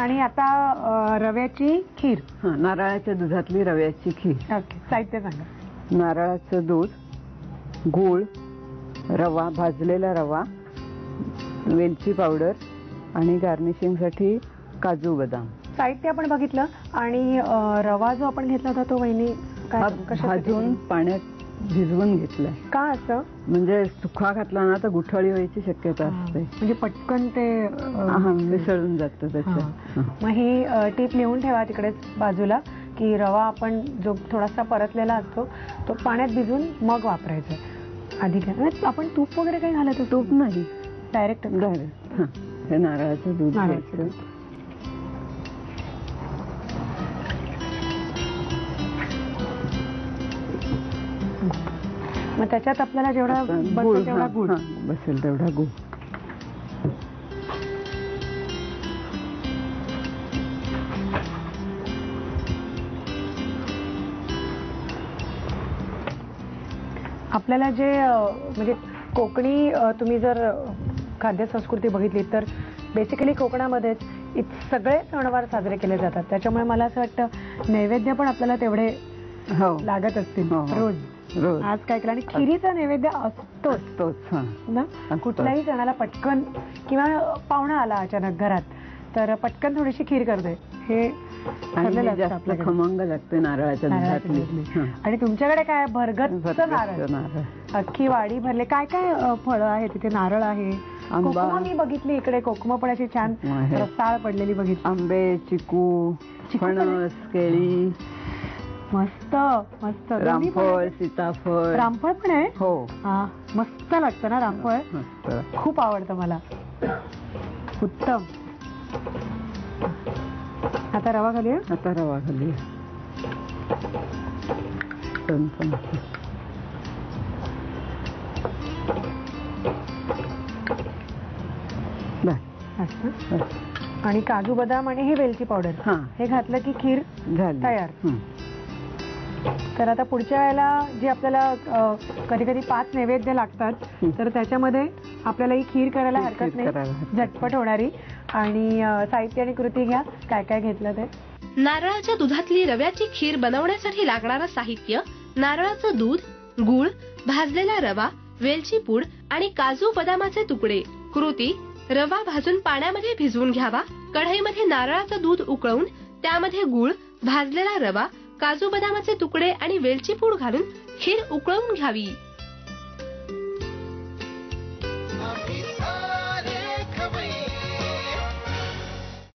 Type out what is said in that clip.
आणि आता रव्याची खीर. नारळाच्या दुधातली रव्याची खीर. ओके, साहित्य सांगा. नारळाचं दूध, गूळ, रवा, भाजलेला रवा, वेलची पावडर आणि गार्निशिंग साठी काजू बदाम. साहित्य आपण बघितलं. आणि रवा जो आपण घेतला होता तो वहिनी भाजून पाण्यात भिजवून घेतलाय. का असं? म्हणजे सुखा घातला ना तर गुठळी व्हायची शक्यता असते. म्हणजे पटकन ते मिसळून जातं त्याच्यात. मग ही टीप लिहून ठेवा तिकडेच बाजूला की रवा आपण जो थोडासा परतलेला असतो तो पाण्यात भिजून मग वापरायचा. आधी काय आपण तूप वगैरे काही घालत? तूप नाही, डायरेक्ट हे नारळाचं दूध घ्यायचं. मग त्याच्यात आपल्याला जेवढा बसेल तेवढा गूळ. बसेल तेवढा गूळ. आपल्याला जे म्हणजे कोकणी तुम्ही जर खाद्य संस्कृती बघितली तर बेसिकली कोकणामध्येच सगळे सणवार साजरे केले जातात. त्याच्यामुळे मला असं वाटतं नैवेद्य पण आपल्याला तेवढे लागत असतील रोज. आज काय केलं. आणि खिरीचा नैवेद्य असतोच ना. कुठल्याही सणाला पटकन किंवा पाहुणा आला अचानक घरात तर पटकन थोडीशी खीर करते. हे खमंग लागते नारळाच्या दुधातली. आणि तुमच्याकडे काय भरगच्च नारळ, अख्खी वाडी भरले. काय काय फळं आहे तिथे? नारळ आहे, कोकमा मी बघितली इकडे. कोकमा पण अशी छान रसाळ पडलेली बघितली. आंबे, चिकू, फणस, केळी. मस्त मस्त. रामफळ, सीताफळ. रामफळ पण आहे? हो. मस्त लागतं ना रामफळ. खूप आवडतं मला. उत्तम. आता रवा घालूया. आता रवा घालूया. आणि काजू बदाम आणि हे वेलची पावडर हे घातलं की खीर तयार. तर आता पुढच्या वेळेला जे आपल्याला कधी कधी 5 नैवेद्य लागतात तर त्याच्यामध्ये आपल्याला ही खीर करायला हरकत नाही, झटपट होणारी. आणि साहित्य आणि कृती घ्या काय काय घेतलं ते. नारळाच्या दुधातली रव्याची खीर बनवण्यासाठी लागणारं साहित्य: नारळाचं दूध, गूळ, भाजलेला रवा, वेलची पूड आणि काजू बदामाचे तुकडे. कृती: रवा भाजून पाण्यामध्ये भिजवून घ्यावा. कढईमध्ये नारळाचं दूध उकळून त्यामध्ये गूळ, भाजलेला रवा, काजू बदामाचे तुकडे आणि वेलची पूड घालून खीर उकळून घ्यावी.